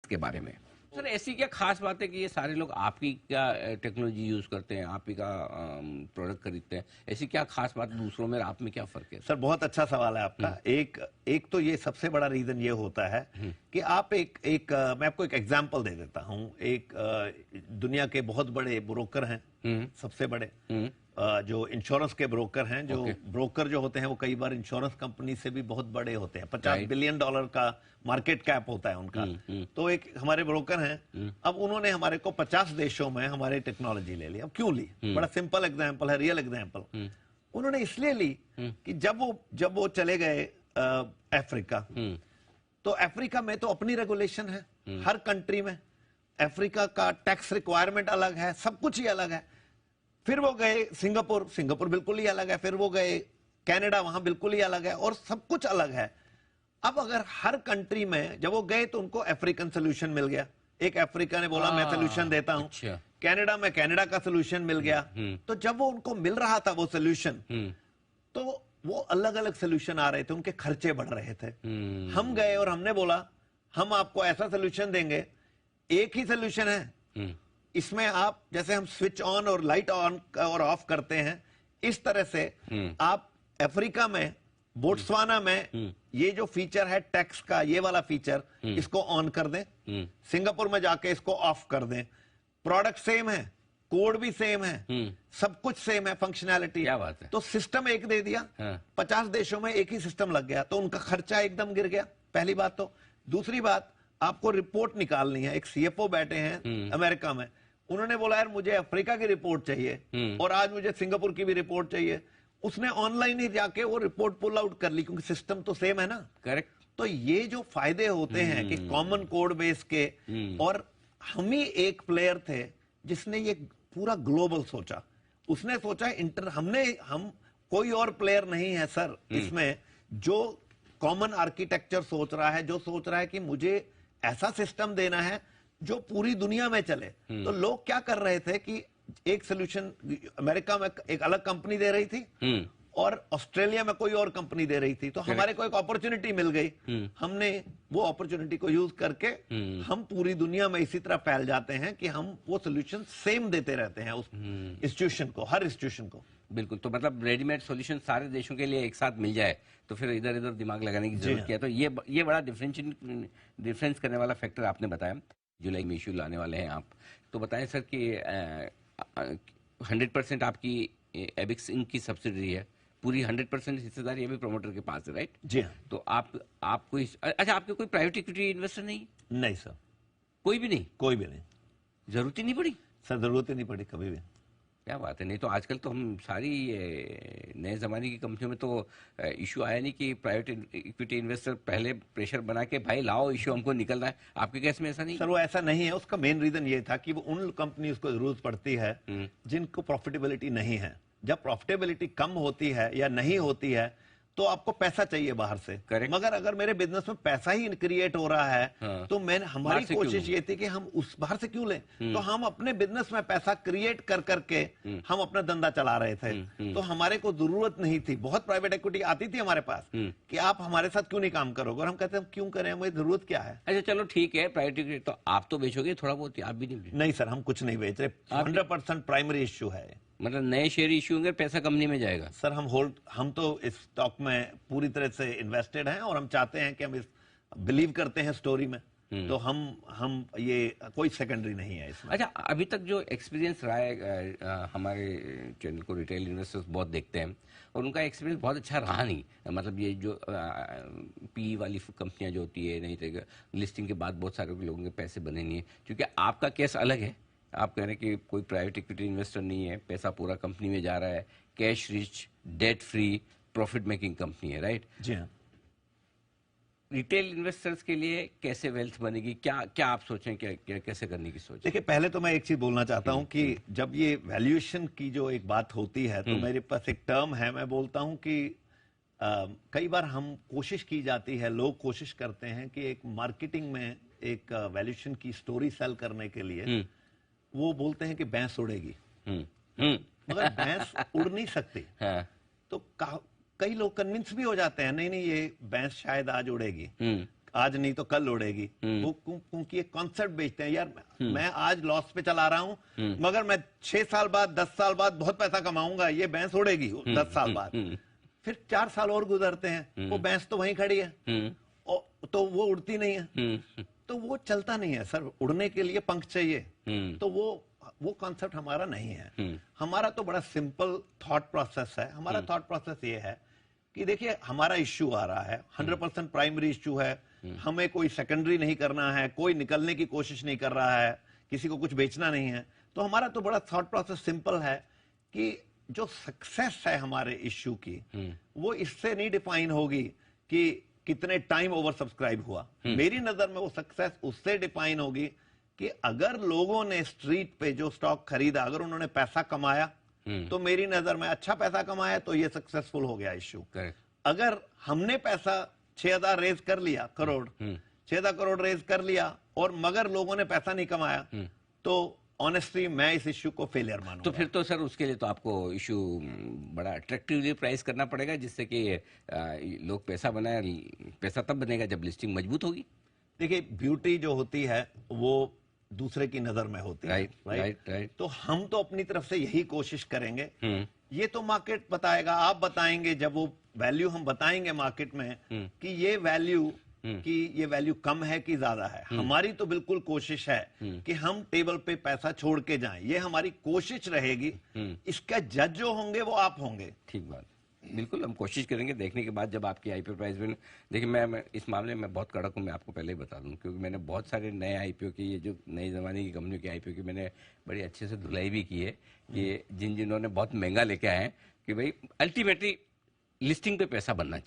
के बारे में। सर ऐसी क्या खास बात है कि ये सारे लोग आपकी क्या टेक्नोलॉजी यूज करते हैं, आप ही का प्रोडक्ट खरीदते हैं? ऐसी क्या खास बात दूसरों में, आप में क्या फर्क है? सर बहुत अच्छा सवाल है आपका। एक तो ये सबसे बड़ा रीजन ये होता है कि आप मैं आपको एक एग्जांपल दे देता हूं। दुनिया के बहुत बड़े ब्रोकर हैं, सबसे बड़े जो इंश्योरेंस के ब्रोकर हैं, जो ब्रोकर जो होते हैं वो कई बार इंश्योरेंस कंपनी से भी बहुत बड़े होते हैं। $50 बिलियन का मार्केट कैप होता है उनका। तो एक हमारे ब्रोकर हैं, अब उन्होंने हमारे को 50 देशों में हमारी टेक्नोलॉजी ले ली। अब क्यों ली? बड़ा सिंपल एग्जाम्पल है, रियल एग्जाम्पल। उन्होंने इसलिए ली कि जब वो चले गए अफ्रीका, तो अफ्रीका में तो अपनी रेगुलेशन है हर कंट्री में। अफ्रीका का टैक्स रिक्वायरमेंट अलग है, सब कुछ ही अलग है। फिर वो गए सिंगापुर बिल्कुल ही अलग है। फिर वो गए कनाडा, वहां बिल्कुल ही अलग है, और सब कुछ अलग है। अब अगर हर कंट्री में जब वो गए तो उनको अफ्रीकन सोल्यूशन मिल गया। एक अफ्रीका ने बोला मैं सोल्यूशन देता हूं। अच्छा। कनाडा में कनाडा का सोल्यूशन मिल गया। तो जब वो उनको मिल रहा था वो सोल्यूशन, तो वो अलग अलग सोल्यूशन आ रहे थे, उनके खर्चे बढ़ रहे थे। हम गए और हमने बोला हम आपको ऐसा सोल्यूशन देंगे, एक ही सोल्यूशन है, इसमें आप जैसे हम स्विच ऑन और लाइट ऑन और ऑफ करते हैं, इस तरह से आप अफ्रीका में, बोट्सवाना में ये जो फीचर है टैक्स का, ये वाला फीचर, इसको ऑन कर दें। सिंगापुर में जाके इसको ऑफ कर दें। प्रोडक्ट सेम है, कोड भी सेम है, सब कुछ सेम है, फंक्शनैलिटी। क्या बात है। तो सिस्टम एक दे दिया। 50 देशों में एक ही सिस्टम लग गया, तो उनका खर्चा एकदम गिर गया। पहली बात तो। दूसरी बात, आपको रिपोर्ट निकालनी है। एक सीएफओ बैठे हैं अमेरिका में, उन्होंने बोला यार मुझे अफ्रीका की रिपोर्ट चाहिए और आज मुझे सिंगापुर की भी रिपोर्ट चाहिए। उसने ऑनलाइन ही जाके वो रिपोर्ट पुल आउट कर ली, क्योंकि सिस्टम तो सेम है ना। करेक्ट। तो ये जो फायदे होते हैं कि कॉमन कोड बेस के, और हम ही एक प्लेयर थे जिसने ये पूरा ग्लोबल सोचा। उसने सोचा हम कोई और प्लेयर नहीं है सर इसमें जो कॉमन आर्किटेक्चर सोच रहा है, जो सोच रहा है कि मुझे ऐसा सिस्टम देना है जो पूरी दुनिया में चले। तो लोग क्या कर रहे थे कि एक सोल्यूशन अमेरिका में एक अलग कंपनी दे रही थी और ऑस्ट्रेलिया में कोई और कंपनी दे रही थी। तो हमारे को एक अपॉर्चुनिटी मिल गई, हमने वो अपॉर्चुनिटी को यूज करके हम पूरी दुनिया में इसी तरह फैल जाते हैं कि हम वो सोल्यूशन सेम देते रहते हैं उस इंस्टीट्यूशन को, हर इंस्टीट्यूशन को। बिल्कुल। तो मतलब रेडीमेड सॉल्यूशन सारे देशों के लिए एक साथ मिल जाए तो फिर इधर इधर दिमाग लगाने की जरूरत क्या है। तो ये बड़ा डिफरेंस करने वाला फैक्टर आपने बताया। जुलाई में इशू लाने वाले हैं आप, तो बताएं सर कि 100% आपकी एबिक्स इंक की सब्सिडरी है, पूरी 100% हिस्सेदारी अभी प्रमोटर के पास है, राइट? जी हाँ। तो आप कोई, अच्छा, आपके कोई प्राइवेट इक्विटी इन्वेस्टर नहीं? नहीं सर, कोई भी नहीं? कोई भी नहीं। जरूरत ही नहीं पड़ी सर, जरूरत ही नहीं पड़ी कभी भी। क्या बात है। नहीं तो आजकल तो हम सारी नए जमाने की कंपनियों में तो इशू आया नहीं कि प्राइवेट इक्विटी इन्वेस्टर पहले प्रेशर बना के भाई लाओ इशू हमको निकलना है। आपके केस में ऐसा नहीं? सर वो ऐसा नहीं है। उसका मेन रीजन ये था कि वो उन कंपनीज को जरूरत पड़ती है जिनको प्रॉफिटेबिलिटी नहीं है। जब प्रॉफिटेबिलिटी कम होती है या नहीं होती है तो आपको पैसा चाहिए बाहर से। Correct. मगर अगर मेरे बिजनेस में पैसा ही क्रिएट हो रहा है तो हमारी कोशिश ये थी कि हम उस बाहर से क्यों लें। तो हम अपने बिजनेस में पैसा क्रिएट कर करके हम अपना धंधा चला रहे थे। तो हमारे को जरूरत नहीं थी। बहुत प्राइवेट इक्विटी आती थी हमारे पास कि आप हमारे साथ क्यों नहीं काम करोगे, और हम कहते हैं क्यों करें, हमें जरूरत क्या है। अच्छा चलो ठीक है, प्राइवेट इक्विटी तो आप तो बेचोगे थोड़ा बहुत, आप भी नहीं सर, हम कुछ नहीं बेच रहे। 100% प्राइमरी इश्यू है। मतलब नए शेयर इश्यू होंगे, पैसा कंपनी में जाएगा? सर हम तो इस स्टॉक में पूरी तरह से इन्वेस्टेड हैं और हम चाहते हैं कि हम बिलीव करते हैं स्टोरी में। तो हम ये कोई सेकेंडरी नहीं है इसमें। अच्छा, अभी तक जो एक्सपीरियंस रहा है, हमारे चैनल को रिटेल इन्वेस्टर्स बहुत देखते हैं और उनका एक्सपीरियंस बहुत अच्छा रहा नहीं। मतलब ये जो पी वाली कंपनियां जो होती है, नहीं तो लिस्टिंग के बाद बहुत सारे लोगों के पैसे बने नहीं है। क्योंकि आपका केस अलग है, आप कह रहे हैं कि कोई प्राइवेट इक्विटी इन्वेस्टर नहीं है, पैसा पूरा कंपनी में जा रहा है, cash rich, debt free, profit making company है, राइट? जी हाँ। रिटेल इन्वेस्टर्स के लिए कैसे वेल्थ बनेगी, क्या आप सोचें, क्या कैसे करने की सोच? देखिए, पहले तो मैं एक चीज बोलना चाहता हूं कि जब ये वैल्यूएशन की जो एक बात होती है तो मेरे पास एक टर्म है। मैं बोलता हूं कि कई बार हम कोशिश की जाती है, लोग कोशिश करते हैं कि एक मार्केटिंग में एक वैल्यूएशन की स्टोरी सेल करने के लिए वो बोलते हैं कि भैंस उड़ेगी, मगर भैंस उड़ नहीं सकती। तो कई लोग कन्विंस भी हो जाते हैं, नहीं ये भैंस शायद आज उड़ेगी। आज नहीं तो कल उड़ेगी। वो क्योंकि एक कॉन्सेप्ट बेचते हैं यार, मैं आज लॉस पे चला रहा हूं मगर मैं 6 साल बाद 10 साल बाद बहुत पैसा कमाऊंगा, ये भैंस उड़ेगी 10 साल बाद। फिर 4 साल और गुजरते हैं, वो भैंस तो वहीं खड़ी है तो वो उड़ती नहीं है। तो वो चलता नहीं है सर, उड़ने के लिए पंख चाहिए। तो वो कॉन्सेप्ट हमारा नहीं है। हमारा तो बड़ा सिंपल थॉट प्रोसेस है। हमारा थॉट प्रोसेस ये है कि देखिए हमारा इश्यू आ रहा है, 100% प्राइमरी इश्यू है, हमें कोई सेकेंडरी नहीं करना है, कोई निकलने की कोशिश नहीं कर रहा है, किसी को कुछ बेचना नहीं है। तो हमारा तो बड़ा थॉट प्रोसेस सिंपल है कि जो सक्सेस है हमारे इश्यू की वो इससे नहीं डिफाइन होगी कि कितने टाइम ओवर सब्सक्राइब हुआ। मेरी नजर में वो सक्सेस उससे डिफाइन होगी कि अगर लोगों ने स्ट्रीट पे जो स्टॉक खरीदा, अगर उन्होंने पैसा कमाया तो मेरी नजर में अच्छा पैसा कमाया तो ये सक्सेसफुल हो गया इश्यू। अगर हमने पैसा 6000 रेज कर लिया, करोड़ 6000 करोड़ रेज कर लिया और मगर लोगों ने पैसा नहीं कमाया तो ऑनेस्टली मैं इस इश्यू को फेलियर मानूंगा। तो फिर तो सर उसके लिए तो आपको इशू बड़ा अट्रैक्टिवली प्राइस करना पड़ेगा जिससे कि लोग पैसा बनाए। पैसा तब बनेगा जब लिस्टिंग मजबूत होगी। देखिए ब्यूटी जो होती है वो दूसरे की नजर में होती है। राइट। तो हम तो अपनी तरफ से यही कोशिश करेंगे। ये तो मार्केट बताएगा, आप बताएंगे, जब वो वैल्यू हम बताएंगे मार्केट में कि ये वैल्यू कम है कि ज्यादा है। हमारी तो बिल्कुल कोशिश है कि हम टेबल पे पैसा छोड़ के जाएं, ये हमारी कोशिश रहेगी। इसका जज जो होंगे वो आप होंगे। ठीक बात, बिल्कुल हम कोशिश करेंगे देखने के बाद जब आपकी आईपीओ प्राइस में। देखिए मैं इस मामले में बहुत कड़क हूँ, मैं आपको पहले ही बता दूं, क्योंकि मैंने बहुत सारे नए आईपीओ की, ये जो नई जमाने की कंपनियों की आईपीओ की मैंने बड़ी अच्छे से धुलाई भी की है कि जिन्होंने बहुत महंगा लेके आए हैं कि भाई अल्टीमेटली लिस्टिंग पे पैसा बनना चाहिए।